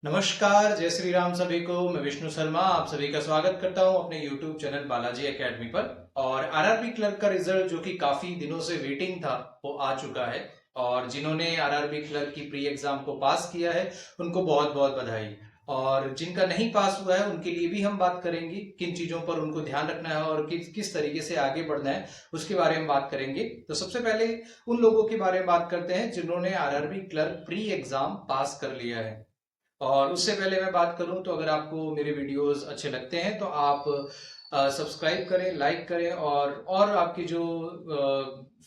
नमस्कार, जय श्री राम सभी को। मैं विष्णु शर्मा आप सभी का स्वागत करता हूं अपने YouTube चैनल बालाजी एकेडमी पर। और आरआरबी क्लर्क का रिजल्ट जो कि काफी दिनों से वेटिंग था वो आ चुका है। और जिन्होंने आरआरबी क्लर्क की प्री एग्जाम को पास किया है उनको बहुत बहुत बधाई। और जिनका नहीं पास हुआ है उनके लिए भी हम बात करेंगे, किन चीजों पर उनको ध्यान रखना है और किस किस तरीके से आगे बढ़ना है उसके बारे में बात करेंगे। तो सबसे पहले उन लोगों के बारे में बात करते हैं जिन्होंने आरआरबी क्लर्क प्री एग्जाम पास कर लिया है। और उससे पहले मैं बात करूं तो अगर आपको मेरे वीडियोस अच्छे लगते हैं तो आप सब्सक्राइब करें, लाइक करें और आपकी जो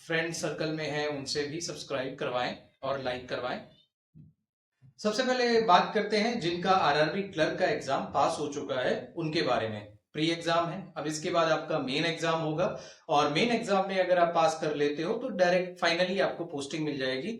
फ्रेंड सर्कल में है उनसे भी सब्सक्राइब करवाएं और लाइक करवाएं। सबसे पहले बात करते हैं जिनका आरआरबी क्लर्क का एग्जाम पास हो चुका है उनके बारे में। प्री एग्जाम है, अब इसके बाद आपका मेन एग्जाम होगा। और मेन एग्जाम में अगर आप पास कर लेते हो तो डायरेक्ट फाइनली आपको पोस्टिंग मिल जाएगी।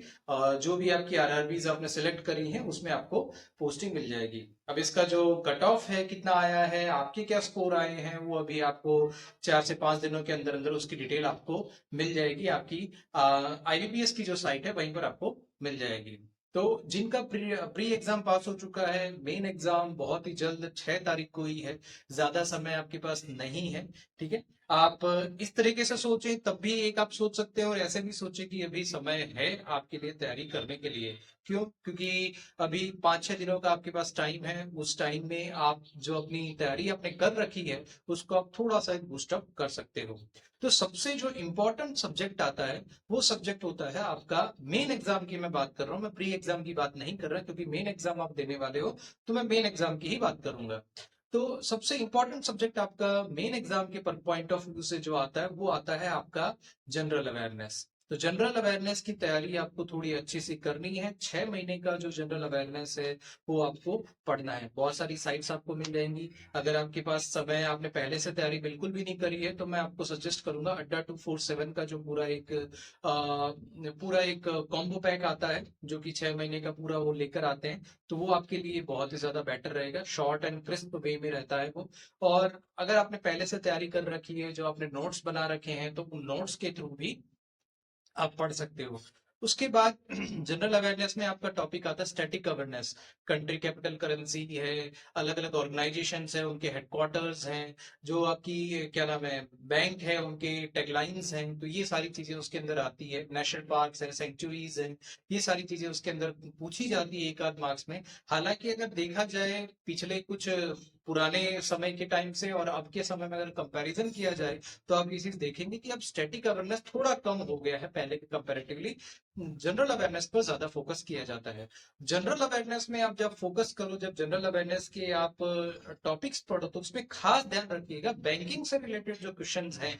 जो भी आपकी आरआरबीज आपने सेलेक्ट करी हैं उसमें आपको पोस्टिंग मिल जाएगी। अब इसका जो कट ऑफ है कितना आया है, आपके क्या स्कोर आए हैं, वो अभी आपको 4 से 5 दिनों के अंदर अंदर उसकी डिटेल आपको मिल जाएगी। आपकी आईबीपीएस की जो साइट है वहीं पर आपको मिल जाएगी। तो जिनका प्री एग्जाम पास हो चुका है, मेन एग्जाम बहुत ही जल्द 6 तारीख को ही है। ज्यादा समय आपके पास नहीं है। ठीक है, आप इस तरीके से सोचें तब भी एक आप सोच सकते हैं और ऐसे भी सोचें कि अभी समय है आपके लिए तैयारी करने के लिए। क्यों? क्योंकि अभी 5-6 दिनों का आपके पास टाइम है। उस टाइम में आप जो अपनी तैयारी आपने कर रखी है उसको आप थोड़ा सा बूस्टअप कर सकते हो। तो सबसे जो इम्पोर्टेंट सब्जेक्ट आता है वो सब्जेक्ट होता है आपका मेन एग्जाम की। मैं बात कर रहा हूं, मैं प्री एग्जाम की बात नहीं कर रहा क्योंकि मेन एग्जाम आप देने वाले हो तो मैं मेन एग्जाम की ही बात करूंगा। तो सबसे इंपॉर्टेंट सब्जेक्ट आपका मेन एग्जाम के पॉइंट ऑफ व्यू से जो आता है वो आता है आपका जनरल अवेयरनेस। तो जनरल अवेयरनेस की तैयारी आपको थोड़ी अच्छी सी करनी है। 6 महीने का जो जनरल अवेयरनेस है वो आपको पढ़ना है। बहुत सारी साइट्स आपको मिल जाएंगी। अगर आपके पास समय, आपने पहले से तैयारी बिल्कुल भी नहीं करी है तो मैं आपको सजेस्ट करूंगा अड्डा 247 का जो पूरा एक कॉम्बो पैक आता है जो कि 6 महीने का पूरा वो लेकर आते हैं। तो वो आपके लिए बहुत ही ज्यादा बेटर रहेगा, शॉर्ट एंड क्रिस्प वे में रहता है वो। और अगर आपने पहले से तैयारी कर रखी है, जो आपने नोट्स बना रखे हैं, तो उन नोट्स के थ्रू भी आप पढ़ सकते हो। उसके बाद जनरल अवेयरनेस में आपका टॉपिक आता है static awareness. Country capital currency है, अलग अलग ऑर्गेनाइजेशन है, उनके हेडक्वार्टर्स हैं, जो आपकी क्या नाम है बैंक है उनके टैगलाइंस हैं, तो ये सारी चीजें उसके अंदर आती है। नेशनल पार्क्स हैं, सेंचुरीज हैं, ये सारी चीजें उसके अंदर पूछी जाती है एक आध मार्क्स में। हालांकि अगर देखा जाए पिछले कुछ पुराने समय के टाइम से और अब के समय में अगर कंपैरिजन किया जाए तो आप ये चीज देखेंगे कि अब स्टैटिक अवेयरनेस थोड़ा कम हो गया है पहले के कंपैरेटिवली। जनरल अवेयरनेस पर ज्यादा फोकस किया जाता है। जनरल अवेयरनेस में आप जब फोकस करो, जब जनरल अवेयरनेस के आप टॉपिक्स पढ़ो तो उसमें खास ध्यान रखिएगा बैंकिंग से रिलेटेड जो क्वेश्चंस हैं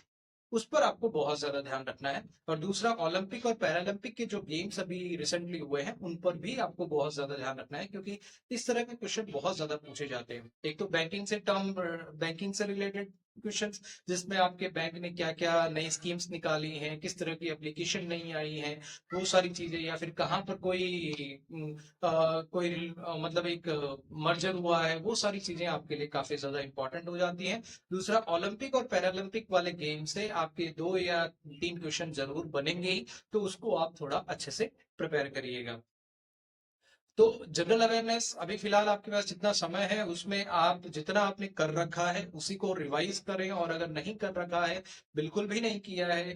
उस पर आपको बहुत ज्यादा ध्यान रखना है। और दूसरा, ओलंपिक और पैरालंपिक के जो गेम्स अभी रिसेंटली हुए हैं उन पर भी आपको बहुत ज्यादा ध्यान रखना है, क्योंकि इस तरह के क्वेश्चन बहुत ज्यादा पूछे जाते हैं। एक तो बैंकिंग से रिलेटेड क्वेश्चंस, जिसमें आपके बैंक ने क्या क्या नई स्कीम्स निकाली हैं, किस तरह की एप्लीकेशन नहीं आई है, वो सारी चीजें, या फिर कहाँ पर मतलब एक मर्जर हुआ है, वो सारी चीजें आपके लिए काफी ज्यादा इंपॉर्टेंट हो जाती हैं। दूसरा, ओलंपिक और पैरालंपिक वाले गेम से आपके 2 या 3 क्वेश्चन जरूर बनेंगे ही, तो उसको आप थोड़ा अच्छे से प्रिपेयर करिएगा। तो जनरल अवेयरनेस अभी फिलहाल आपके पास जितना समय है उसमें आप जितना आपने कर रखा है उसी को रिवाइज करें। और अगर नहीं कर रखा है, बिल्कुल भी नहीं किया है,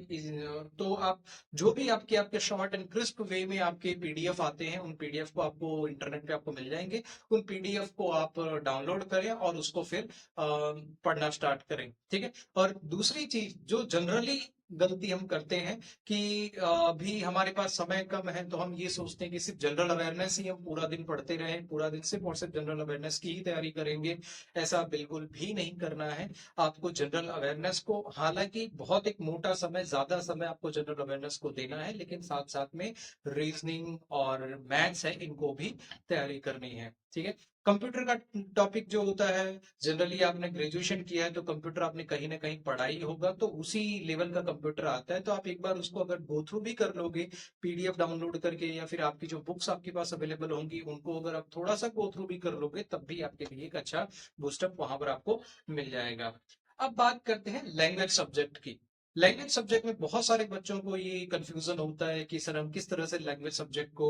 तो आप जो भी आपके आपके शॉर्ट एंड क्रिस्प वे में आपके पीडीएफ आते हैं उन पीडीएफ को आपको इंटरनेट पे आपको मिल जाएंगे। उन पीडीएफ को आप डाउनलोड करें और उसको फिर पढ़ना स्टार्ट करें। ठीक है। और दूसरी चीज जो जनरली गलती हम करते हैं कि अभी हमारे पास समय कम है तो हम ये सोचते हैं कि सिर्फ जनरल अवेयरनेस ही हम पूरा दिन पढ़ते रहें, पूरा दिन सिर्फ और सिर्फ जनरल अवेयरनेस की ही तैयारी करेंगे। ऐसा बिल्कुल भी नहीं करना है। आपको जनरल अवेयरनेस को, हालांकि बहुत एक मोटा समय, ज्यादा समय आपको जनरल अवेयरनेस को देना है, लेकिन साथ साथ में रीजनिंग और मैथ्स है इनको भी तैयारी करनी है। ठीक है। कंप्यूटर का टॉपिक जो होता है, जनरली आपने ग्रेजुएशन किया है तो कंप्यूटर आपने कहीं ना कहीं पढ़ा ही होगा, तो उसी लेवल का कंप्यूटर आता है। तो आप एक बार उसको अगर गो थ्रू भी कर लोगे पीडीएफ डाउनलोड करके, या फिर आपकी जो बुक्स आपके पास अवेलेबल होंगी उनको अगर आप थोड़ा सा गो थ्रू भी कर लोगे, तब भी आपके लिए एक अच्छा बूस्टअप वहां पर आपको मिल जाएगा। अब बात करते हैं लैंग्वेज सब्जेक्ट की। लैंग्वेज सब्जेक्ट में बहुत सारे बच्चों को ये कंफ्यूजन होता है कि सर हम किस तरह से लैंग्वेज सब्जेक्ट को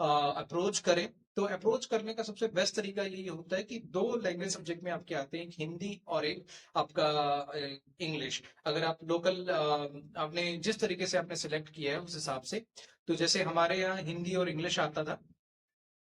अप्रोच करें। तो अप्रोच करने का सबसे बेस्ट तरीका यही होता है कि दो लैंग्वेज सब्जेक्ट में आपके आते हैं, एक हिंदी और एक आपका इंग्लिश। अगर आप लोकल आपने जिस तरीके से आपने सिलेक्ट किया है उस हिसाब से, तो जैसे हमारे यहाँ हिंदी और इंग्लिश आता था,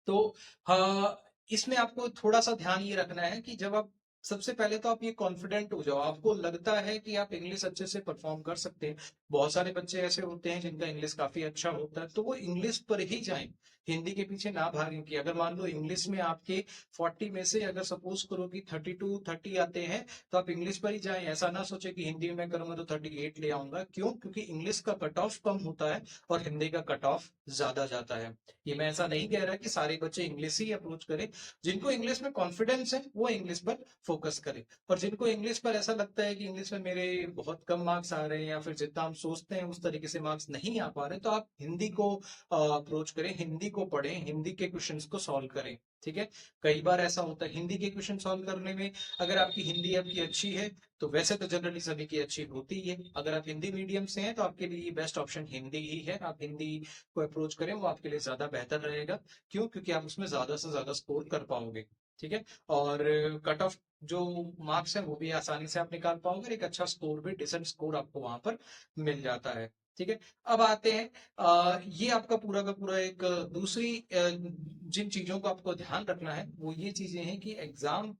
तो इसमें आपको थोड़ा सा ध्यान ये रखना है कि जब आप सबसे पहले तो आप ये कॉन्फिडेंट हो जाओ, आपको लगता है कि आप इंग्लिश अच्छे से परफॉर्म कर सकते हैं। बहुत सारे बच्चे ऐसे होते हैं जिनका इंग्लिश काफी अच्छा होता है, तो वो इंग्लिश पर ही जाएं, हिंदी के पीछे ना भागें। कि अगर मान लो इंग्लिश में आपके 40 में से अगर सपोज करो कि 32-30 आते हैं, तो आप इंग्लिश पर ही जाएं। ऐसा ना सोचे कि हिंदी में मैं करूंगा तो 38 ले आऊंगा। क्यों? क्योंकि इंग्लिश का कट ऑफ कम होता है और हिंदी का कट ऑफ ज्यादा जाता है। ये मैं ऐसा नहीं कह रहा कि सारे बच्चे इंग्लिश ही अप्रोच करें। जिनको इंग्लिश में कॉन्फिडेंस है वो इंग्लिश पर फोकस करें, और जिनको इंग्लिश पर ऐसा लगता है कि इंग्लिश में मेरे बहुत कम मार्क्स आ रहे हैं या फिर जितना हम सोचते हैं उस तरीके से मार्क्स नहीं आ पा रहे, तो आप हिंदी को अप्रोच करें, हिंदी को पढ़ें, हिंदी के क्वेश्चंस को सॉल्व करें। ठीक है। कई बार ऐसा होता है हिंदी के क्वेश्चन सॉल्व करने में, अगर आपकी हिंदी आपकी अच्छी है, तो वैसे तो जनरली सभी की अच्छी होती है, अगर आप हिंदी मीडियम से हैं तो आपके लिए बेस्ट ऑप्शन हिंदी ही है। आप हिंदी को अप्रोच करें, वो आपके लिए ज्यादा बेहतर रहेगा। क्यों? क्योंकि आप उसमें ज्यादा से ज्यादा स्कोर कर पाओगे। ठीक है। और कट ऑफ जो मार्क्स है वो भी आसानी से आप निकाल पाओगे, एक अच्छा स्कोर भी, डिसेंट स्कोर आपको वहां पर मिल जाता है। ठीक है। अब आते हैं ये आपका पूरा का पूरा एक दूसरी जिन चीजों को आपको ध्यान रखना है वो ये चीजें हैं कि एग्जाम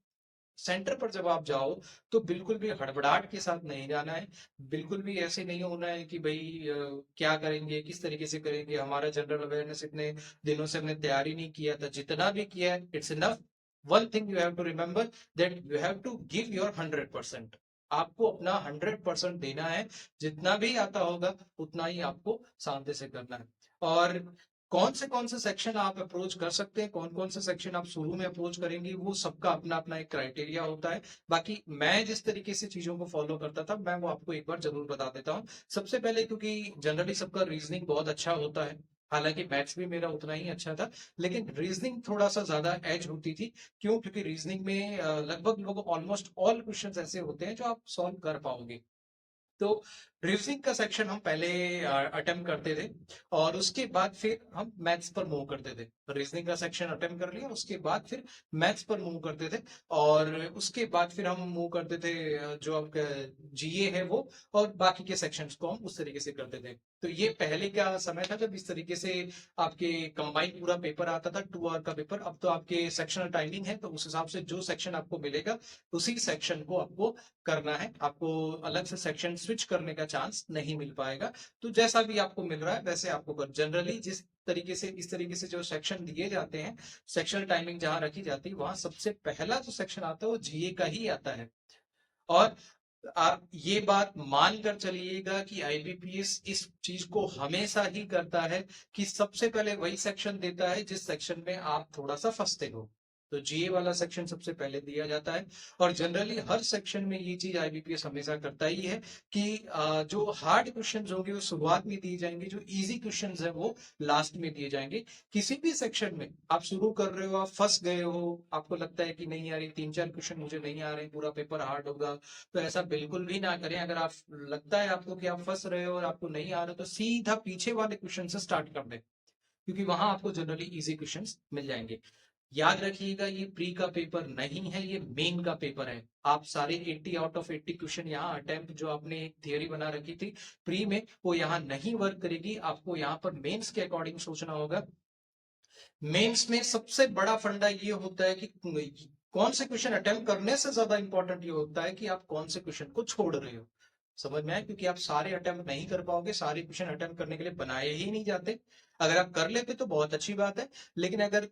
सेंटर पर जब आप जाओ तो बिल्कुल भी हड़बड़ाहट के साथ नहीं जाना है। बिल्कुल भी ऐसे नहीं होना है कि भाई क्या करेंगे, किस तरीके से करेंगे, हमारा जनरल अवेयरनेस इतने दिनों से हमने तैयारी नहीं किया था, जितना भी किया है it's enough. One thing you have to remember, that you have to give your 100%। आपको अपना 100% देना है। जितना भी आता होगा उतना ही आपको शांति से करना है। और कौन से सेक्शन आप अप्रोच कर सकते हैं, कौन से सेक्शन आप शुरू में अप्रोच करेंगे, वो सबका अपना अपना एक क्राइटेरिया होता है। बाकी मैं जिस तरीके से चीजों को फॉलो करता था, मैं वो आपको एक बार जरूर बता देता हूँ। सबसे पहले, क्योंकि जनरली सबका रीजनिंग बहुत अच्छा होता है, हालांकि मैथ्स भी मेरा उतना ही अच्छा था, लेकिन रीजनिंग थोड़ा सा ज्यादा एज होती थी। क्यों? क्योंकि रीजनिंग में लगभग लोग ऑलमोस्ट ऑल क्वेश्चंस ऐसे होते हैं जो आप सॉल्व कर पाओगे। तो रीजनिंग का सेक्शन हम पहले अटेम्प्ट करते थे, और उसके बाद फिर हम मैथ्स पर मूव करते थे। रीजनिंग का सेक्शन अटेम्प्ट कर लिया, उसके बाद फिर मैथ्स पर मूव करते थे, और उसके बाद फिर हम मूव करते थे जो आपका जीए है वो, और बाकी के सेक्शंस को हम उस तरीके से करते थे। तो ये पहले का समय था जब इस तरीके से आपके कंबाइंड पूरा पेपर आता था, 2 आवर का पेपर। अब तो आपके सेक्शनल टाइमिंग है, तो उस हिसाब से जो सेक्शन आपको मिलेगा उसी सेक्शन को आपको करना है। आपको अलग से सेक्शन स्विच करने का चांस नहीं मिल पाएगा। तो जैसा भी आपको मिल रहा है वैसे आपको कर, जनरली जिस तरीके से इस तरीके से जो सेक्शन दिए जाते हैं, सेक्शनल टाइमिंग जहां रखी जाती है, वहां सबसे पहला जो सेक्शन आता है वो जीए का ही आता है। और आप ये बात मान कर चलिएगा कि आईबीपीएस इस चीज को हमेशा ही करता है कि सबसे पहले वही सेक्शन देता है जिस सेक्शन में आप थोड़ा सा फंसते हो। तो जीए वाला सेक्शन सबसे पहले दिया जाता है। और जनरली हर सेक्शन में ये चीज आईबीपीएस हमेशा करता ही है कि जो हार्ड क्वेश्चंस होंगे वो शुरुआत में दिए जाएंगे, जो इजी क्वेश्चंस है वो लास्ट में दिए जाएंगे। किसी भी सेक्शन में आप शुरू कर रहे हो, आप फंस गए हो, आपको लगता है कि नहीं यार ये 3-4 क्वेश्चन मुझे नहीं आ रहे, पूरा पेपर हार्ड होगा, तो ऐसा बिल्कुल भी ना करें। अगर आप लगता है आपको कि आप फंस रहे हो और आपको नहीं आ रहा, तो सीधा पीछे वाले क्वेश्चन से स्टार्ट कर दें, क्योंकि वहां आपको जनरली इजी क्वेश्चंस मिल जाएंगे। याद रखिएगा, ये प्री का पेपर नहीं है, ये मेन का पेपर है। आप सारे 80 आउट ऑफ 80 क्वेश्चन यहाँ अटेम्प्ट जो आपने एक थियोरी बना रखी थी प्री में, वो यहाँ नहीं वर्क करेगी। आपको यहाँ पर मेंस के अकॉर्डिंग सोचना होगा। मेंस में सबसे बड़ा फंडा ये होता है कि कौन से क्वेश्चन अटेम्प्ट करने से ज्यादा इंपॉर्टेंट ये होता है कि आप कौन से क्वेश्चन को छोड़ रहे हो। समझ में आए? क्योंकि आप सारे अटेम्प्ट नहीं कर पाओगे, सारे क्वेश्चन अटेम्प्ट करने के लिए बनाए ही नहीं जाते। अगर आप कर लेते तो बहुत अच्छी बात है, लेकिन अगर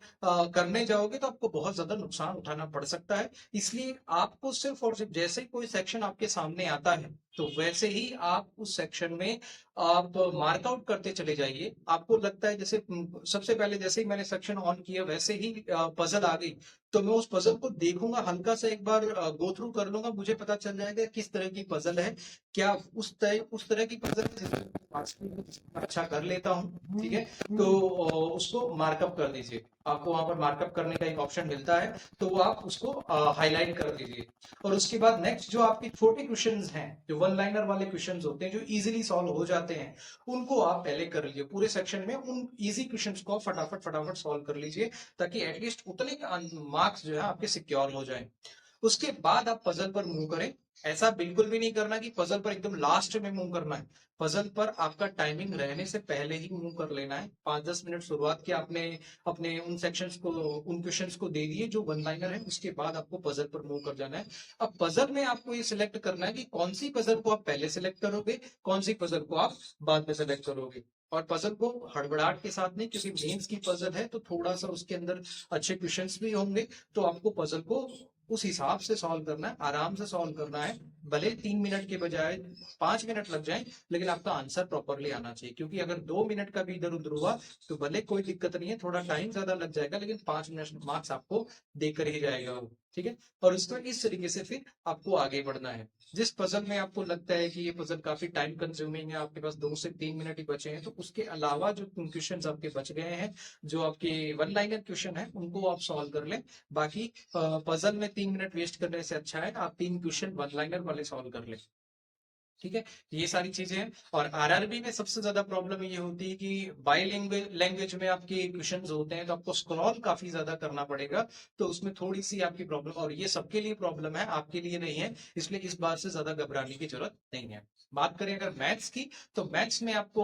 करने जाओगे तो आपको बहुत ज्यादा नुकसान उठाना पड़ सकता है। इसलिए आपको सिर्फ और सिर्फ जैसे ही कोई सेक्शन आपके सामने आता है, तो वैसे ही आप उस सेक्शन में आप मार्कआउट करते चले जाइए। आपको लगता है जैसे सबसे पहले जैसे ही मैंने सेक्शन ऑन किया वैसे ही पजल आ गई, तो मैं उस पजल को देखूंगा, हल्का सा एक बार गो थ्रू कर लूंगा, मुझे पता चल जाएगा किस तरह की पजल है। क्या उस तरह की पजल अच्छा कर लेता हूँ, ठीक है, तो उसको मार्कअप कर दीजिए। आपको वहां पर मार्कअप करने का एक ऑप्शन मिलता है, तो वो आप उसको हाईलाइट कर दीजिए। और उसके बाद नेक्स्ट जो आपके छोटे क्वेश्चंस हैं, जो वन लाइनर वाले क्वेश्चंस होते हैं, जो इजीली सॉल्व हो जाते हैं, उनको आप पहले कर लीजिए। पूरे सेक्शन में उन इजी क्वेश्चंस को फटाफट फटाफट सॉल्व कर लीजिए, ताकि एटलीस्ट उतने मार्क्स जो है आपके सिक्योर हो जाए। उसके बाद आप पजल पर मूव करें। ऐसा बिल्कुल भी नहीं करना कि पजल पर एकदम लास्ट में मूव करना है। पजल पर आपका टाइमिंग रहने से पहले ही मूव कर लेना है। 5-10 मिनट शुरुआत के आपने अपने उन सेक्शंस को, उन क्वेश्चंस को दे दिए जो वन लाइनर है, उसके बाद आपको पजल पर मूव कर जाना है। अब पजल में आपको ये सिलेक्ट करना है कि कौन सी पजल को आप पहले सिलेक्ट करोगे, कौन सी पजल को आप बाद में सिलेक्ट करोगे। और पजल को हड़बड़ाहट के साथ नहीं, क्योंकि मेंस की पजल है तो थोड़ा सा उसके अंदर अच्छे क्वेश्चंस भी होंगे, तो आपको पजल को उस हिसाब से सॉल्व करना है, आराम से सॉल्व करना है। भले 3 मिनट के बजाय 5 मिनट लग जाए, लेकिन आपका आंसर प्रॉपरली आना चाहिए। क्योंकि अगर 2 मिनट का भी इधर उधर हुआ तो भले कोई दिक्कत नहीं है, थोड़ा टाइम ज्यादा लग जाएगा, लेकिन 5 मिनट मार्क्स आपको देकर ही जाएगा वो। ठीक है, और इसको इस तरीके से फिर आपको आगे बढ़ना है। जिस पजल में आपको लगता है कि ये पजल काफी टाइम कंज्यूमिंग है, आपके पास 2 से 3 मिनट ही बचे हैं, तो उसके अलावा जो क्वेश्चन आपके बच गए हैं, जो आपके वन लाइनर क्वेश्चन है, उनको आप सॉल्व कर लें। बाकी पजल में 3 मिनट वेस्ट करने से अच्छा है आप 3 क्वेश्चन वन लाइनर वाले सॉल्व कर लें। ठीक है, ये सारी चीजें हैं। और आरआरबी में सबसे ज्यादा प्रॉब्लम ये होती है कि बाई लैंग्वेज में आपके क्वेश्चंस होते हैं, तो आपको स्क्रॉल काफी ज्यादा करना पड़ेगा। तो उसमें थोड़ी सी आपकी प्रॉब्लम, और ये सबके लिए प्रॉब्लम है, आपके लिए नहीं है, इसलिए इस बात से ज्यादा घबराने की जरूरत नहीं है। बात करें अगर मैथ्स की, तो मैथ्स में आपको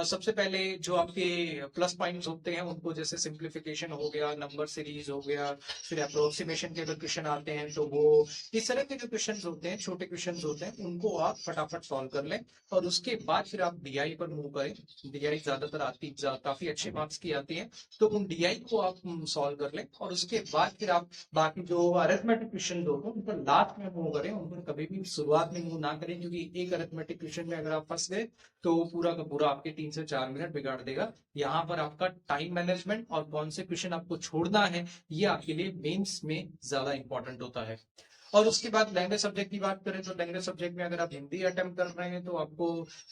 सबसे पहले जो आपके प्लस पॉइंट्स होते हैं उनको, जैसे सिंप्लीफिकेशन हो गया, नंबर सीरीज हो गया, फिर अप्रोक्सीमेशन के अगर क्वेश्चन आते हैं तो वो, इस तरह के जो क्वेश्चंस होते हैं, छोटे क्वेश्चंस होते हैं, उनको आप फटाफट सॉल्व कर लें। और उसके बाद फिर आप डीआई पर मूव करें। डीआई ज्यादातर काफी अच्छे मार्क्स की आती है, तो उन डीआई को आप सॉल्व कर लें। और उसके बाद फिर आप बाकी जो अरिथमेटिक क्वेश्चन होते हैं उन पर लास्ट में मूव करें, उन पर कभी भी शुरुआत में मूव ना करें, क्योंकि एक अरिथमेटिक क्वेश्चन में अगर आप फंस गए तो वो पूरा का पूरा आपके 3 से 4 मिनट बिगाड़ देगा। यहाँ पर आपका टाइम मैनेजमेंट और कौन से क्वेश्चन आपको छोड़ना है, ये आपके लिए मेंस में ज्यादा इंपॉर्टेंट होता है। और उसके बाद लैंग्वेज सब्जेक्ट की बात करें, तो लैंग्वेज सब्जेक्ट में अगर आप हिंदी अटेम्प्ट कर रहे हैं, तो आपको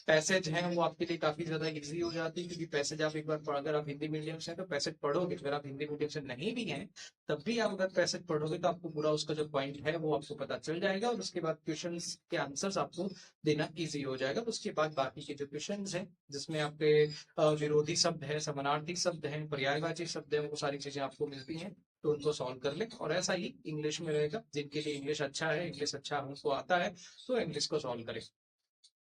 पैसेज हैं वो आपके लिए काफी ज्यादा इजी हो जाती है। क्योंकि पैसेज आप एक बार अगर आप हिंदी मीडियम से हैं तो पैसेज पढ़ोगे, अगर आप हिंदी मीडियम से नहीं भी हैं तब भी आप अगर पैसेज पढ़ोगे तो आपको पूरा उसका जो पॉइंट है वो आपको पता चल जाएगा। और उसके बाद क्वेश्चन के आंसर्स आपको देना ईजी हो जाएगा। उसके बाद बाकी के जो क्वेश्चन हैं, जिसमें आपके विरोधी शब्द है, समानार्थी शब्द है, पर्यायवाची शब्द है, वो सारी चीजें आपको मिलती हैं, तो उनको सॉल्व कर ले। और ऐसा ही इंग्लिश में रहेगा, जिनके लिए इंग्लिश अच्छा है, इंग्लिश अच्छा हमको आता है, तो इंग्लिश को सॉल्व करें।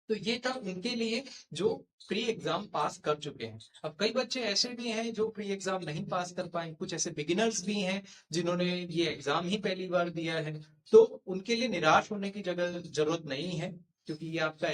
तो ये था उनके लिए जो प्री एग्जाम पास कर चुके हैं। अब कई बच्चे ऐसे भी हैं जो प्री एग्जाम नहीं पास कर पाए, कुछ ऐसे बिगिनर्स भी हैं जिन्होंने ये एग्जाम ही पहली बार दिया है। तो उनके लिए निराश होने की जगह जरूरत नहीं है, क्योंकि ये आपका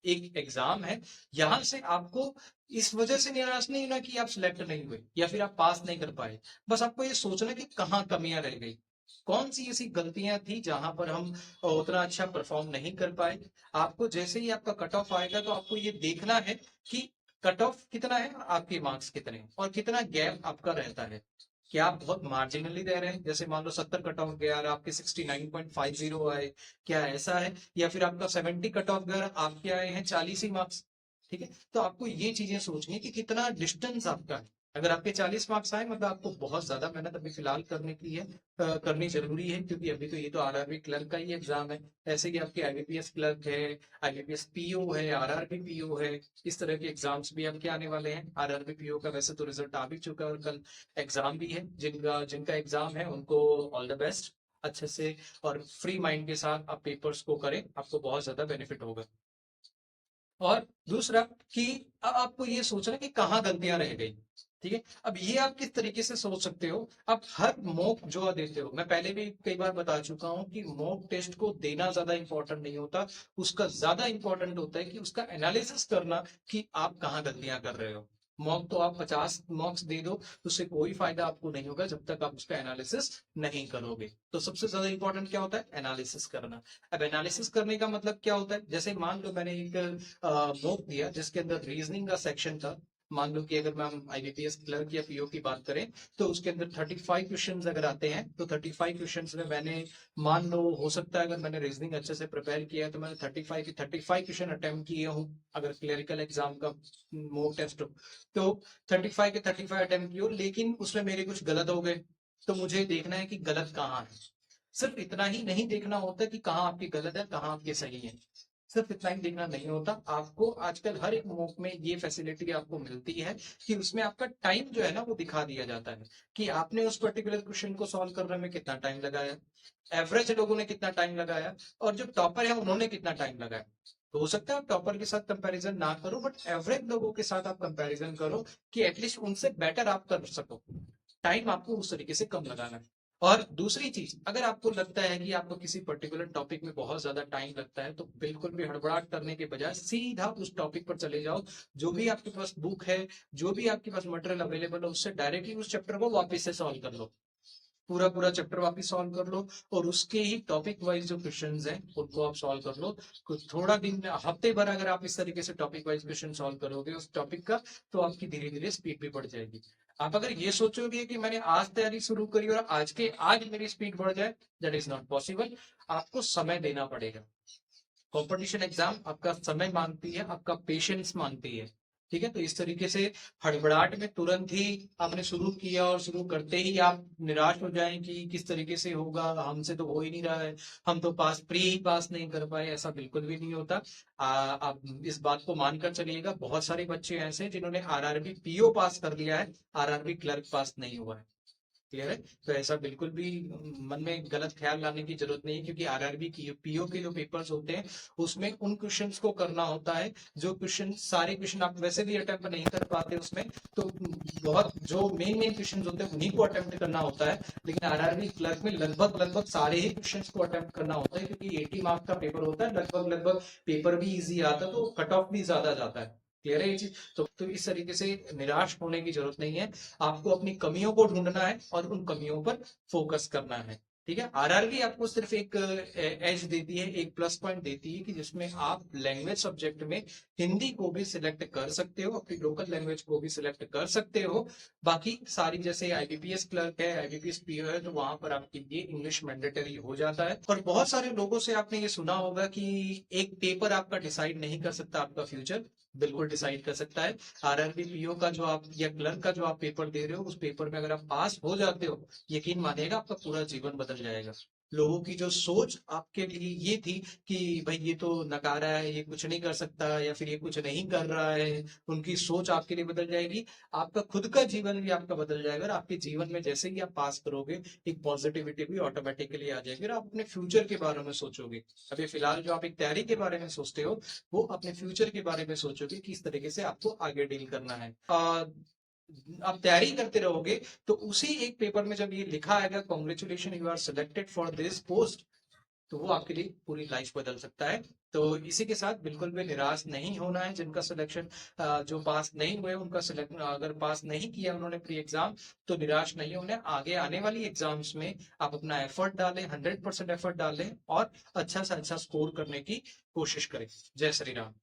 एक एग्जाम है। यहां से आपको इस वजह से निराश नहीं होना कि आप सिलेक्ट नहीं हुए या फिर आप पास नहीं कर पाए। बस आपको ये सोचना कि कहाँ कमियां रह गई, कौन सी ऐसी गलतियां थी जहां पर हम उतना अच्छा परफॉर्म नहीं कर पाए। आपको जैसे ही आपका कट ऑफ आएगा तो आपको ये देखना है कि कट ऑफ कितना है और आपके मार्क्स कितने हैं, और कितना गैप आपका रहता है। क्या आप बहुत मार्जिनली रह रहे हैं, जैसे मान लो 70 कट ऑफ गया और आपके 69.50 आए, क्या ऐसा है? या फिर आपका 70 कट ऑफ गया, आपके आए हैं 40 ही मार्क्स। ठीक है, तो आपको ये चीजें सोचनी है कि कितना डिस्टेंस आपका है। अगर आपके 40 मार्क्स आए, मतलब आपको बहुत ज्यादा मेहनत अभी फिलहाल करने की है, करनी जरूरी है, क्योंकि अभी तो ये तो आरआरबी क्लर्क का ही एग्जाम है। ऐसे कि आपके आईबीपीएस क्लर्क है, आईबीपीएस पीओ है, आरआरबी पीओ है, इस तरह के एग्जाम्स भी आपके आने वाले हैं। आरआरबी पीओ का वैसे तो रिजल्ट आ भी चुका है और कल एग्जाम भी है। जिनका जिनका एग्जाम है उनको ऑल द बेस्ट। अच्छे से और फ्री माइंड के साथ आप पेपर्स को करें, आपको बहुत ज्यादा बेनिफिट होगा। और दूसरा कि अब आपको ये सोचना कि कहाँ गलतियां रह गई। ठीक है, अब ये आप किस तरीके से सोच सकते हो, आप हर मॉक जो देते हो, मैं पहले भी कई बार बता चुका हूं कि मॉक टेस्ट को देना ज्यादा इंपॉर्टेंट नहीं होता। उसका ज्यादा इंपॉर्टेंट होता है कि उसका एनालिसिस करना कि आप कहाँ गलतियां कर रहे हो। मॉक तो आप 50 मॉक्स दे दो, उससे कोई फायदा आपको नहीं होगा जब तक आप उसका एनालिसिस नहीं करोगे। तो सबसे ज्यादा इंपॉर्टेंट क्या होता है? एनालिसिस करना। अब एनालिसिस करने का मतलब क्या होता है? जैसे मान लो मैंने एक मॉक दिया जिसके अंदर रीजनिंग का सेक्शन था, मान लो कि अगर मैं हम आईबीपीएस क्लर्क या पीओ की बात करें तो उसके अंदर 35 क्वेश्चंस अगर आते हैं तो 35 क्वेश्चंस में मैंने, मान लो हो सकता है अगर मैंने रीजनिंग अच्छे से प्रिपेयर किया है तो मैंने 35 क्वेश्चन अटेम्प्ट किए हूँ, अगर क्लरिकल एग्जाम का मॉक टेस्ट हो तो 35 के 35 अटेम्प्ट किए हो, लेकिन उसमें मेरे कुछ गलत हो गए तो मुझे देखना है कि गलत कहाँ है। सिर्फ इतना ही नहीं देखना होता कि कहाँ आपकी गलत है कहाँ आपकी सही है, सिर्फ इतना ही देखना नहीं होता। आपको आजकल हर एक मॉक में ये फैसिलिटी आपको मिलती है कि उसमें आपका टाइम जो है ना वो दिखा दिया जाता है कि आपने उस पर्टिकुलर क्वेश्चन को सॉल्व करने में कितना टाइम लगाया, एवरेज लोगों ने कितना टाइम लगाया और जो टॉपर है उन्होंने कितना टाइम लगाया। तो हो सकता है आप टॉपर के साथ कंपैरिजन ना करो बट एवरेज लोगों के साथ आप कंपैरिजन करो कि एटलीस्ट उनसे बेटर आप कर सको। टाइम आपको उस तरीके से कम लगाना है। और दूसरी चीज, अगर आपको लगता है कि आपको किसी पर्टिकुलर टॉपिक में बहुत ज्यादा टाइम लगता है तो बिल्कुल भी हड़बड़ाहट करने के बजाय सीधा उस टॉपिक पर चले जाओ। जो भी आपके पास बुक है, जो भी आपके पास मटेरियल अवेलेबल है उससे डायरेक्टली उस चैप्टर को वापस से सॉल्व कर लो, पूरा पूरा चैप्टर वापस सॉल्व कर लो और उसके ही टॉपिक वाइज जो क्वेश्चंस हैं उनको आप सॉल्व कर लो। कुछ थोड़ा दिन, हफ्ते भर अगर आप इस तरीके से टॉपिक वाइज क्वेश्चन सॉल्व करोगे उस टॉपिक का तो आपकी धीरे धीरे स्पीड भी बढ़ जाएगी। आप अगर ये सोचोगे कि मैंने आज तैयारी शुरू करी और आज के आज मेरी स्पीड बढ़ जाए, दैट इज नॉट पॉसिबल। आपको समय देना पड़ेगा। कंपटीशन एग्जाम आपका समय मांगती है, आपका पेशेंस मांगती है। ठीक है, तो इस तरीके से हड़बड़ाहट में तुरंत ही आपने शुरू किया और शुरू करते ही आप निराश हो जाएं कि किस तरीके से होगा, हमसे तो हो ही नहीं रहा है, हम तो पास प्री ही पास नहीं कर पाए, ऐसा बिल्कुल भी नहीं होता। आप इस बात को मानकर चलिएगा, बहुत सारे बच्चे ऐसे हैं जिन्होंने आरआरबी पीओ पास कर लिया है, आरआरबी क्लर्क पास नहीं हुआ है। क्लियर है, तो ऐसा बिल्कुल भी मन में गलत ख्याल लाने की जरूरत नहीं है, क्योंकि आरआरबी की पीओ के जो पेपर्स होते हैं उसमें उन क्वेश्चंस को करना होता है जो क्वेश्चन, सारे क्वेश्चन आप वैसे भी अटेम्प्ट नहीं कर पाते उसमें, तो बहुत जो मेन मेन क्वेश्चन होते हैं उन्हीं को अटेम्प्ट करना होता है। लेकिन आरआरबी क्लर्क में लगभग लगभग सारे ही क्वेश्चन को अटेम्प्ट करना होता है, क्योंकि 80 मार्क्स का पेपर होता है, लगभग लगभग पेपर भी इजी आता है तो कट ऑफ भी ज्यादा जाता है। क्लियर है ये चीज, तो इस तरीके से निराश होने की जरूरत नहीं है। आपको अपनी कमियों को ढूंढना है और उन कमियों पर फोकस करना है। ठीक है, आरआरबी आपको सिर्फ एक एज देती है, एक प्लस पॉइंट देती है कि जिसमें आप लैंग्वेज सब्जेक्ट में हिंदी को भी सिलेक्ट कर सकते हो, अपनी लोकल लैंग्वेज को भी सिलेक्ट कर सकते हो। बाकी सारी जैसे आईबीपीएस क्लर्क है, आईबीपीएस पीओ है, तो वहां पर आपके लिए इंग्लिश मैंडेटरी हो जाता है। और बहुत सारे लोगों से आपने ये सुना होगा कि एक पेपर आपका डिसाइड नहीं कर सकता आपका फ्यूचर। बिल्कुल डिसाइड कर सकता है। आरआरबी पीओ का जो आप या क्लर्क का जो आप पेपर दे रहे हो उस पेपर में अगर आप पास हो जाते हो, यकीन मानिएगा आपका पूरा जीवन बदल जाएगा। लोगों की जो सोच आपके लिए ये थी कि भाई ये तो नकारा है, ये कुछ नहीं कर सकता या फिर ये कुछ नहीं कर रहा है, उनकी सोच आपके लिए बदल जाएगी। आपका खुद का जीवन भी आपका बदल जाएगा और आपके जीवन में जैसे ही आप पास करोगे एक पॉजिटिविटी भी ऑटोमेटिकली आ जाएगी और आप अपने फ्यूचर के बारे में सोचोगे। अभी फिलहाल जो आप एक तैयारी के बारे में सोचते हो वो अपने फ्यूचर के बारे में सोचोगे कि इस तरीके से आपको आगे डील करना है। आप तैयारी करते रहोगे तो उसी एक पेपर में जब ये लिखा आएगा congratulation you are selected for this post, तो वो आपके लिए पूरी लाइफ बदल सकता है। तो इसी के साथ बिल्कुल भी निराश नहीं होना है। जिनका सिलेक्शन, जो पास नहीं हुए उनका सिलेक्शन, अगर पास नहीं किया उन्होंने प्री एग्जाम, तो निराश नहीं होने, आगे आने वाली एग्जाम्स में आप अपना एफर्ट डालें, 100% एफर्ट डालें और अच्छा से अच्छा स्कोर करने की कोशिश करें। जय श्री राम।